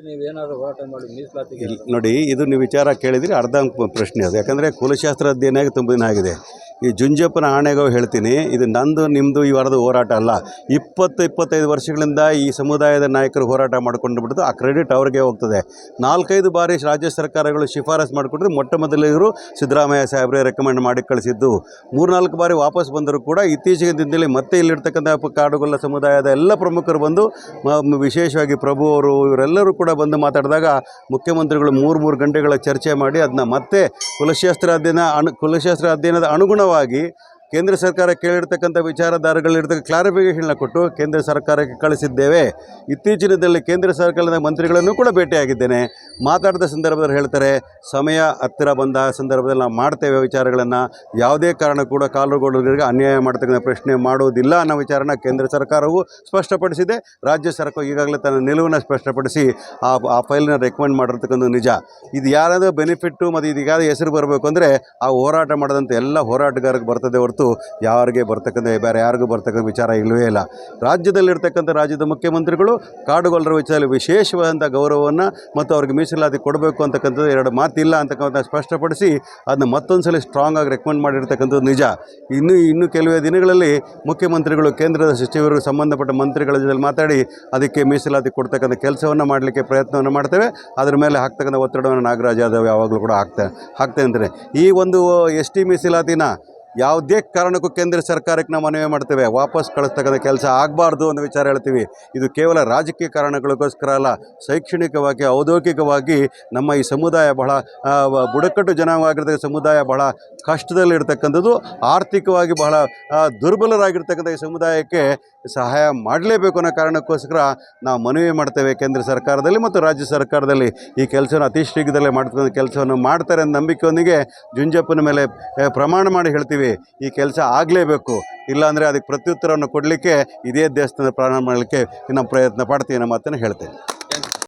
ನೀವೇನಾದರೂ ಹೋರಾಟ ಮಾಡಿ ಮೀಸಲಾತಿಗೆ ನೋಡಿ, ಇದು ನೀವು ವಿಚಾರ ಕೇಳಿದರೆ ಅರ್ಧ ಪ್ರಶ್ನೆ ಅದು. ಯಾಕಂದರೆ ಕುಲಶಾಸ್ತ್ರ ಅಧ್ಯಯನ ತುಂಬ ದಿನ ಆಗಿದೆ. ಈ ಜುಂಜಪ್ಪನ ಆಣೆಗೂ ಹೇಳ್ತೀನಿ, ಇದು ನಂದು ನಿಮ್ಮದು ಈ ವಾರದ ಹೋರಾಟ ಅಲ್ಲ. 20-25 ವರ್ಷಗಳಿಂದ ಈ ಸಮುದಾಯದ ನಾಯಕರು ಹೋರಾಟ ಮಾಡ್ಕೊಂಡು ಬಿಡ್ತು. ಆ ಕ್ರೆಡಿಟ್ ಅವ್ರಿಗೆ ಹೋಗ್ತದೆ. 4-5 ಬಾರಿ ರಾಜ್ಯ ಸರ್ಕಾರಗಳು ಶಿಫಾರಸು ಮಾಡಿಕೊಟ್ರೆ ಮೊಟ್ಟ ಮೊದಲಿಗರು ಸಿದ್ದರಾಮಯ್ಯ ಸಾಹೇಬ್ರೆ ರೆಕಮೆಂಡ್ ಮಾಡಿ ಕಳಿಸಿದ್ದು. 3-4 ಬಾರಿ ವಾಪಸ್ ಬಂದರೂ ಕೂಡ ಇತ್ತೀಚಿನ ದಿನದಲ್ಲಿ ಮತ್ತೆ ಇಲ್ಲಿರ್ತಕ್ಕಂಥ ಕಾಡುಗೊಲ್ಲ ಸಮುದಾಯದ ಎಲ್ಲ ಪ್ರಮುಖರು ಬಂದು, ವಿಶೇಷವಾಗಿ ಪ್ರಭು ಅವರು ಇವರೆಲ್ಲರೂ ಕೂಡ ಬಂದು ಮಾತಾಡಿದಾಗ ಮುಖ್ಯಮಂತ್ರಿಗಳು 3 ಗಂಟೆಗಳ ಚರ್ಚೆ ಮಾಡಿ ಅದನ್ನ ಮತ್ತೆ ಕುಲಶಾಸ್ತ್ರ ಅಧ್ಯಯನದ ಅನುಗುಣವಾಗಿ ಕೇಂದ್ರ ಸರ್ಕಾರ ಕೇಳಿರ್ತಕ್ಕಂಥ ವಿಚಾರಧಾರೆಗಳಿರ್ತಕ್ಕ ಕ್ಲಾರಿಫಿಕೇಷನ್ನ ಕೊಟ್ಟು ಕೇಂದ್ರ ಸರ್ಕಾರಕ್ಕೆ ಕಳಿಸಿದ್ದೇವೆ. ಇತ್ತೀಚಿನ ದಿನದಲ್ಲಿ ಕೇಂದ್ರ ಸರ್ಕಾರದ ಮಂತ್ರಿಗಳನ್ನು ಕೂಡ ಭೇಟಿಯಾಗಿದ್ದೇನೆ. ಮಾತಾಡಿದ ಸಂದರ್ಭದಲ್ಲಿ ಹೇಳ್ತಾರೆ, ಸಮಯ ಹತ್ತಿರ ಬಂದ ಸಂದರ್ಭದಲ್ಲಿ ನಾವು ಮಾಡ್ತೇವೆ ವಿಚಾರಗಳನ್ನು. ಯಾವುದೇ ಕಾರಣ ಕೂಡ ಕಾಲುಗೊಳ್ಳೋರಿಗೆ ಅನ್ಯಾಯ ಮಾಡ್ತಕ್ಕಂಥ ಪ್ರಶ್ನೆ ಮಾಡೋದಿಲ್ಲ ಅನ್ನೋ ವಿಚಾರನ ಕೇಂದ್ರ ಸರ್ಕಾರವು ಸ್ಪಷ್ಟಪಡಿಸಿದೆ. ರಾಜ್ಯ ಸರ್ಕಾರ ಈಗಾಗಲೇ ತನ್ನ ನಿಲುವನ್ನು ಸ್ಪಷ್ಟಪಡಿಸಿ ಆ ಫೈಲನ್ನ ರೆಕಮೆಂಡ್ ಮಾಡಿರ್ತಕ್ಕಂಥ ನಿಜ. ಇದು ಯಾರಾದರೂ ಬೆನಿಫಿಟ್ಟು ಮತ್ತು ಇದೀಗಾದ ಹೆಸರು ಬರಬೇಕು ಅಂದರೆ ಆ ಹೋರಾಟ ಮಾಡಿದಂಥ ಎಲ್ಲ ಹೋರಾಟಗಾರರಿಗೆ ಬರ್ತದೆ ಹೊರತು ಯಾರಿಗೆ ಬರ್ತಕ್ಕಂಥ ಬೇರೆ ಯಾರಿಗೂ ಬರ್ತಕ್ಕಂಥ ವಿಚಾರ ಇಲ್ಲವೇ ಇಲ್ಲ. ರಾಜ್ಯದಲ್ಲಿರ್ತಕ್ಕಂಥ ರಾಜ್ಯದ ಮುಖ್ಯಮಂತ್ರಿಗಳು ಕಾಡುಗೊಲ್ಲರ ವಿಚಾರದಲ್ಲಿ ವಿಶೇಷವಾದಂಥ ಗೌರವವನ್ನು ಮತ್ತು ಅವ್ರಿಗೆ ಮೀಸಲಾತಿ ಕೊಡಬೇಕು ಅಂತಕ್ಕಂಥದ್ದು 2 ಮಾತಿಲ್ಲ ಅಂತಕ್ಕಂಥ ಸ್ಪಷ್ಟಪಡಿಸಿ ಅದನ್ನ ಮತ್ತೊಂದು ಸಲ ಸ್ಟ್ರಾಂಗ್ ಆಗಿ ರೆಕಮೆಂಡ್ ಮಾಡಿರ್ತಕ್ಕಂಥದ್ದು ನಿಜ. ಇನ್ನು ಕೆಲವೇ ದಿನಗಳಲ್ಲಿ ಮುಖ್ಯಮಂತ್ರಿಗಳು ಕೇಂದ್ರದ ಸಚಿವರು ಸಂಬಂಧಪಟ್ಟ ಮಂತ್ರಿಗಳ ಜೊತೆ ಮಾತಾಡಿ ಅದಕ್ಕೆ ಮೀಸಲಾತಿ ಕೊಡ್ತಕ್ಕಂಥ ಕೆಲಸವನ್ನು ಮಾಡಲಿಕ್ಕೆ ಪ್ರಯತ್ನವನ್ನು ಮಾಡ್ತೇವೆ. ಅದರ ಮೇಲೆ ಹಾಕ್ತಕ್ಕಂಥ ಒತ್ತಡವನ್ನು ನಾಗರಾಜ್ ಯಾದವ್ ಯಾವಾಗಲೂ ಕೂಡ ಹಾಕ್ತೇವೆ ಅಂತಾರೆ. ಈ ಒಂದು ST ಮೀಸಲಾತಿನ ಯಾವುದೇ ಕಾರಣಕ್ಕೂ ಕೇಂದ್ರ ಸರ್ಕಾರಕ್ಕೆ ನಾವು ಮನವಿ ಮಾಡ್ತೇವೆ, ವಾಪಸ್ ಕಳಿಸ್ತಕ್ಕಂಥ ಕೆಲಸ ಆಗಬಾರ್ದು ಅನ್ನೋ ವಿಚಾರ ಹೇಳ್ತೀವಿ. ಇದು ಕೇವಲ ರಾಜಕೀಯ ಕಾರಣಗಳಿಗೋಸ್ಕರ ಅಲ್ಲ, ಶೈಕ್ಷಣಿಕವಾಗಿ ಔದ್ಯೋಗಿಕವಾಗಿ ನಮ್ಮ ಈ ಸಮುದಾಯ ಬಹಳ ಬುಡಕಟ್ಟು ಜನಾಂಗವಾಗಿರ್ತಕ್ಕಂಥ ಸಮುದಾಯ ಬಹಳ ಕಷ್ಟದಲ್ಲಿರ್ತಕ್ಕಂಥದ್ದು. ಆರ್ಥಿಕವಾಗಿ ಬಹಳ ದುರ್ಬಲರಾಗಿರ್ತಕ್ಕಂಥ ಈ ಸಮುದಾಯಕ್ಕೆ ಸಹಾಯ ಮಾಡಲೇಬೇಕು ಅನ್ನೋ ಕಾರಣಕ್ಕೋಸ್ಕರ ನಾವು ಮನವಿ ಮಾಡ್ತೇವೆ ಕೇಂದ್ರ ಸರ್ಕಾರದಲ್ಲಿ ಮತ್ತು ರಾಜ್ಯ ಸರ್ಕಾರದಲ್ಲಿ. ಈ ಕೆಲಸವನ್ನು ಅತಿ ಶೀಘ್ರದಲ್ಲೇ ಮಾಡ್ತಕ್ಕಂಥ ಕೆಲಸವನ್ನು ಮಾಡ್ತಾರೆ ಅನ್ನೋ ನಂಬಿಕೆಯೊಂದಿಗೆ ಜುಂಜಪ್ಪನ ಮೇಲೆ ಪ್ರಮಾಣ ಮಾಡಿ ಹೇಳ್ತೀವಿ, ಈ ಕೆಲಸ ಆಗಲೇಬೇಕು. ಇಲ್ಲಾಂದರೆ ಅದಕ್ಕೆ ಪ್ರತ್ಯುತ್ತರವನ್ನು ಕೊಡಲಿಕ್ಕೆ ಇದೇ ದೇಶದ ಪ್ರಾರಂಭ ಮಾಡಲಿಕ್ಕೆ ನಾವು ಪ್ರಯತ್ನ ಪಡ್ತೀವಿ ಅನ್ನೋ ಮಾತನ್ನು ಹೇಳ್ತೇನೆ.